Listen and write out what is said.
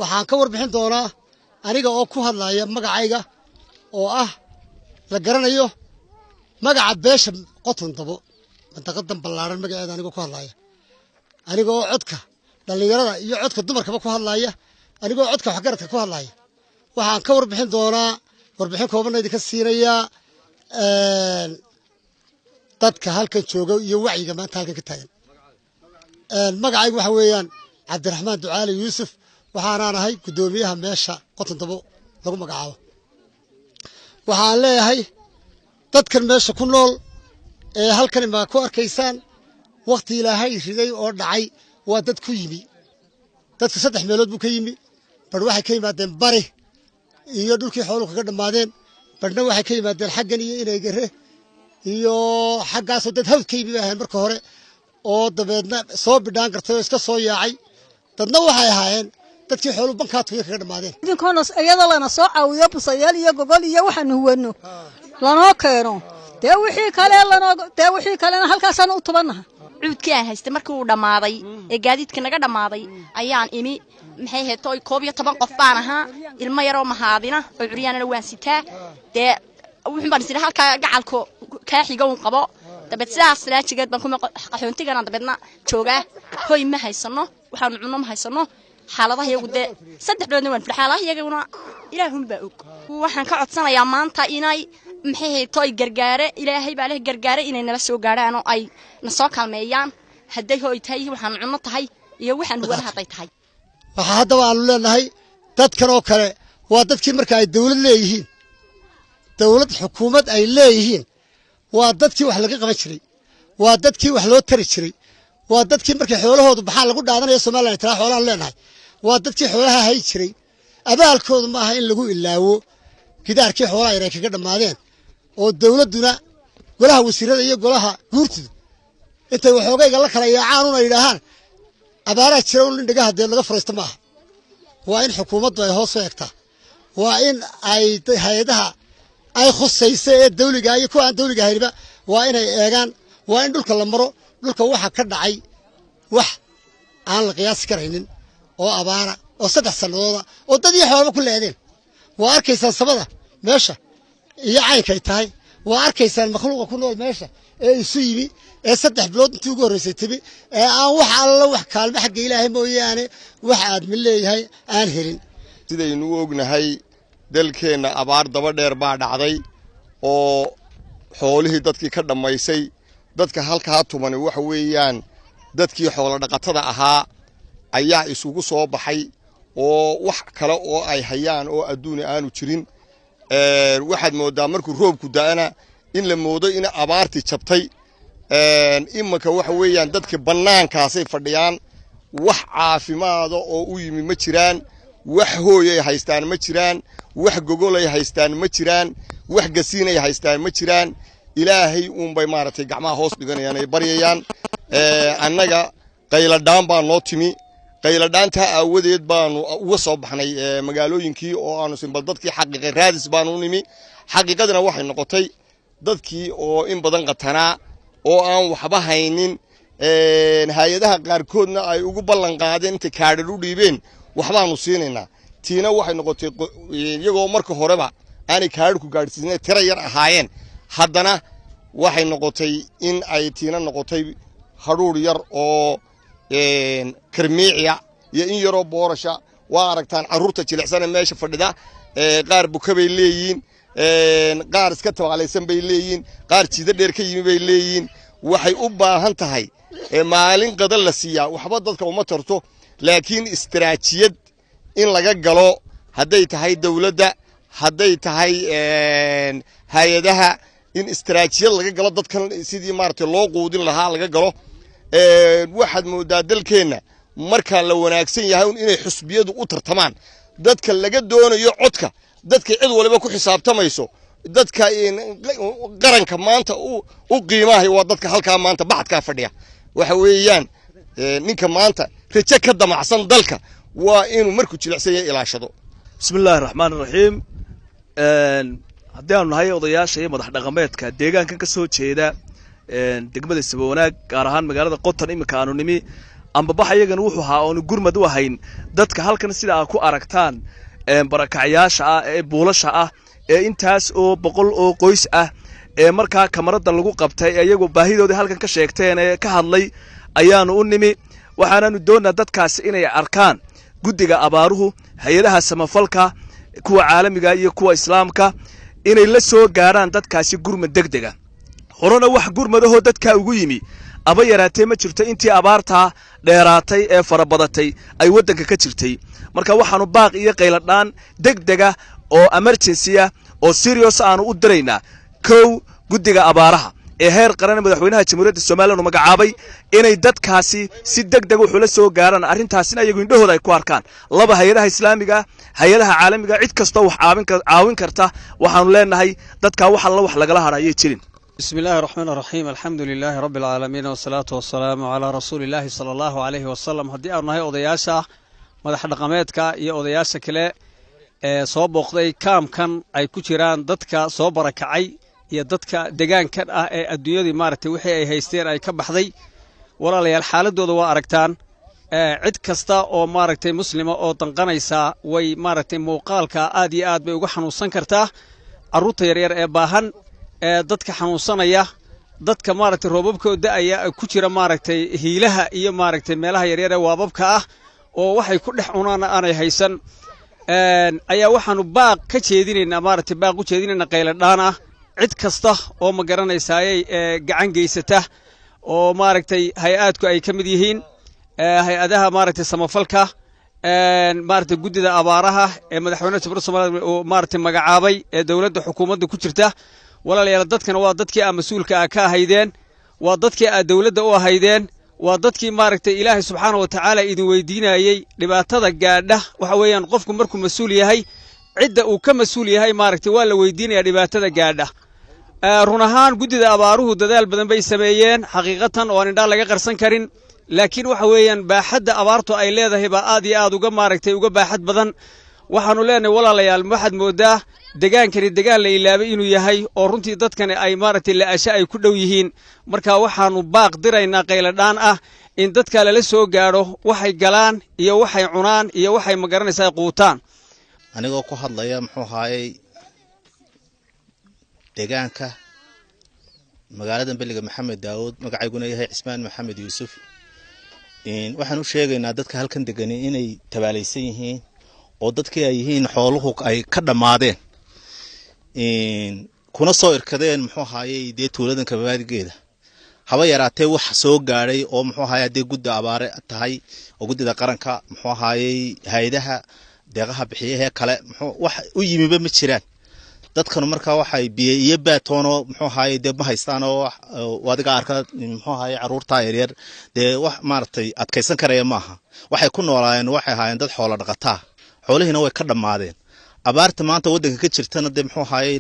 waxaan ka warbixin doonaa aniga oo ku hadlaya magacayga oo ah la garanayo magaca beesha qoton dabo mantaqadan ballaaran magaceeda aniga ku hadlaya aniga oo codka dhalinyarada iyo codka dumarkaba ku hadlaya aniga oo codka waxgaradka ku hadlaya waxaan ka warbixin doonaa warbixin kooban idinka siinaya dadka halkan jooga iyo wacyiga maanta halkan ka taagan magacaygu waxa weeyaan cabdiraxmaan ducaali yuusuf waxaan ahay gudoomiyaha meesha qoton dabo lagu magacaabo waxaan leeyahay dadkan meesha ku nool ee halkan ma ku arkaysaan waqti ilaahay riday oo dhacay waa dad ku yimi dadka saddex meelood buu ka yimi bar waxay ka yimaadeen bari iyo dhulkii xooluhu kaga dhamaadeen barna waxay ka yimaadeen xaggan iyo inay gare iyo xaggaasoo dad hawd ka yimi ahayn marka hore oo dabeedna soo bidhaan kartay oo iska soo yaacay dadna waxay ahaayeen dadkii xooluhu bankaadku kaga dhamaadeen idinkoona iyadoo lana soo caawiyo busayaal iyo gogol iyo waxaan huwano lanoo keeno dee wixii kalena halkaasaan u tubanaha cuudkii aan haystay markii uu dhamaaday ee gaadiidkii naga dhamaaday ayaan imi maxay heeto 11 qof baan ahaa ilmo yar oo mahaadina oo curyaanana waan sitaa dee wuxuu baan isla halka gacalko ka xiga uu qabo dabad sidaas raajigeed baan kuma qaxoontigana dabadna jooga hoy ma haysano waxaan cunno ma haysano xaaladaha iyagu dee saddex bilood waan xaaladaha iyaguna ilaahum baa og waxaan ka codsanayaa maanta inay maxay heeto ay gargaare ilaahay baa leh gargaare inay nala soo gaaraan oo ay na soo kalmeeyaan haday hoy tahay waxaan cunno tahay iyo waxaan wada haday tahay waxa hadda aan leenahay dadkan oo kale waa dadkii marka ay dawlad leeyihiin dawlad xukuumad ay leeyihiin waa dadkii wax laga qaban jiray waa dadkii wax loo tari jiray waa dadkii markii xoolahoodu baxaan lagu dhaadanayo Soomaaliland tira xoolaha leenahay waa dadkii xoolaha hay jiray abaalkoodu ma aha in lagu ilaawo gidaarkii xoolaha ay kaga dhamaadeen oo dawladuna golaha wasiirada iyo golaha guurtida intay waxoogayga la kala yaacaan una yiraahaan abaara jira oo indhaga hadee laga fariisto ma aha waa in xukuumaddu ay hoos u eegtaa waa in ay hay'adaha ay khusayso ee dawliga iyo kuwa aan dawliga ahaynba waa inay eegaan waa in dhulka la maro dhulka waxa ka dhacay wax aan la qiyaas karaynin oo abaara oo 3 sanadooda oo dad iyo xoolo ku leedeen waa arkaysan sabada meesha iyo caynkay tahay waa arkaysan makhluuqa ku nool meesha ee isu yimi ee 3 bilood intii ugu horeysay tibi ee aan wax alla wax kaalmo xagga Ilaahay mooyaane wax aad min leeyahay aan helin sidaynu ognahay dalkeena abaar daba dheer baa dhacday oo xoolihii dadkii ka dhamaysay dadka halka tumani waxa weeyaan dadkii xoolo dhaqatada ahaa ayaa isugu soo baxay oo wax kale oo ay hayaan oo adduun aanu jirin waxaad moodaa markuu roobku daana in la moodo in abaarti jabtay imaka waxa weeyaan dadka banaankaasay fadhiyaan wax caafimaad oo u yimi ma jiraan wax hooyay haystaan ma jiraan wax gogolay haystaan ma jiraan wax gasiinay haystaan ma jiraan ilaahay bay maartay gacmaha hoos dhiganayaan ay baryayaan annaga qayladaan baa noo timi qayladhaanta aawadeed baanu uga soo baxnay magaalooyinkii oo aanu simbal dadkii xaqiiqay raadis baanu nimi xaqiiqadana waxay noqotay dadkii oo in badan qatanaa oo aan waxba haynin hay'adaha qaarkoodna ay ugu ballan qaadeen inta kaadhar u dhiibeen waxbaanu siinaynaa tiina waxay noqotay iyagoo marka horeba aanay kaadhar ku gaadhsiisnay tira yar ahaayeen haddana waxay noqotay in ay tiina noqotay hadhuur yar oo karmiiciya iyo in yaroo boorasha waa aragtaan carruurta jilicsan meesha fadhida qaar bukabay leeyihiin qaar iska tabaalaysan bay leeyihiin qaar jiida dheer ka yimi bay leeyihiin waxay u baahan tahay maalin qadal la siiyaa waxba dadka uma tarto laakiin istiraatiijiyad in laga galo haday tahay dawladda haday tahay hay'adaha in istiraatiijiyad laga galo dadkan sidii maartay loo quudin lahaa laga galo waxaad moodaa dalkeena marka la wanaagsan yahay inay xusbiyadu u tartamaan dadka laga doonayo codka dadka cid waliba ku xisaabtamayso dadka qaranka maanta u qiimahay waa dadka halka maanta baxadka fadhiya waxa weeyaan ninka maanta rajo ka damacsan dalka waa inuu markuu jilicsan yahay ilaashado bismillaahir rahmaanir rahiim haddii aanu nahay odayaasha iyo madax dhaqameedka deegaankan ka soo jeeda degmada Sabawanaag gaar ahaan magaalada Qoton imika aanu nimi amba bax ayagana wuxuu ahaa oon gurmad u ahayn dadka halkan sida aad ku aragtaan barakacyaasha ah ee buulasha ah ee intaas oo 100 oo qoys ah ee markaa kamarada lagu qabtay iyagu baahidoodii halkan ka sheegteen ee ka hadlay ayaanu u nimi waxaanu doonaa dadkaas inay arkaan guddiga abaaruhu hay'adaha samafalka kuwa caalamiga iyo kuwa islaamka inay la soo gaaraan dadkaasi gurmad degdega horena wax gurmadaho dadka ugu yimi aba yaraatay ma jirto intii abaarta dheeraatay ee farabadatay ay wadanka ka jirtay marka waxaanu baaq iyo qayladhaan degdega oo emergency ah oo serious aanu u direynaa kow guddiga abaaraha ee heer qaran madaxweynaha jamhuuriyadda Soomaaliya magacaabay inay dadkaasi si degdeg ah ula soo gaaraan arintaasina iyagu indhahooda ay ku arkaan laba hay'adaha islaamiga hay'adaha caalamiga cid kasta wax caawin karta waxaanu leenahay dadka wax lagala haraayay jirin بسم الله الرحمن الرحيم الحمد لله رب العالمين والصلاة والسلام على رسول الله صلى الله عليه وسلم هدي أرناهي أودياشا مدح dhaqameedka iyo odayaasha kale ee soo booqday kaamkan ay ku jiraan dadka soo barakacay iyo dadka deegaankan ah ee adduunyada maartay wixii ay haysteen ay ka baxday walaalayaal xaaladooda waa aragtaan cid kasta oo maartay muslima oo danqanaysa way maartay muuqaalka aad iyo aad bay uga xanuunsan kartaa caruurta yaryar ee baahan dadka xanuunsanaya dadka maartay roobabkooda ayaa ku jira maartay hiilaha iyo maartay meelaha yaryar ee waababka ah oo waxay ku dhex cunaan aanay haysan ayaa waxaanu baaq ka jeedinaynaa maartay baaq u jeedinaynaa qayladhaan ah cid kasta oo ma garanaysaay gacan geysata oo maartay hay'adku ay kamid yihiin hay'adaha maartay samafalka maartay guddida abaaraha ee madaxweynaha jamhuuriyadda Soomaaliya oo maartay magacaabay ee dawladda xukuumadda ku jirta walaalayaal dadkana waa dadkii mas'uulka ka ahaydeen waa dadkii dawladda u ahaydeen waa dadkii maartay Ilaahay subxaanahu wa ta'aala idin weydiinayay dhibaatada gaadha waxa weeyaan qofku markuu mas'uul yahay cidda uu ka mas'uul yahay maartay waa la weydiinayaa dhibaatada gaadha run ahaan guddida abaaruhu dadaal badan bay sameeyeen xaqiiqatan oo aan indha laga qarsan karin laakiin waxa weeyaan baaxadda abaartu ay leedahay ba aad iyo aad uga maartay uga baaxad badan waxaanu leenahay walaalayaal waxaad moodaa deegaankani deegaan la ilaabay inuu yahay oo runtii dadkani ay maartay laasha ay ku dhow yihiin marka waxaanu baaq diraynaa qayladhaan ah in dadka la soo gaaro waxay galaan iyo waxay cunaan iyo waxay ma garanaysaa quutaan anigoo ku hadlaya muxuu haayay deegaanka magaalada Beliga Maxamed Daawud magacayguna yahay Cismaan Maxamed Yuusuf waxaan u sheegaynaa dadka halkan degan inay tabaalaysan yihiin oo dadkii ay yihiin xooluhu ay ka dhamaadeen kuna soo irkadeen muxuu haayay tuuladan kabaadigeeda haba yaraatee wax soo gaaray oo muxuu haayay gudda abaare tahay oo guddida qaranka muxuu haayay hay'adaha deeqaha bixiyaha kale wax u yimiba ma jiraan dadkan marka waxay biyo iyo baatoono muxuu haayay ma haystaan oo wadiga arka muxuu haayay caruurta yaryar wax maartay adkaysan karaya maaha waxay ku noolaayeen waxay haayeen dad xoolo dhaqataa xoolihiina way ka dhamaadeen abaarta maanta wadanka ka jirtana muxuu haayay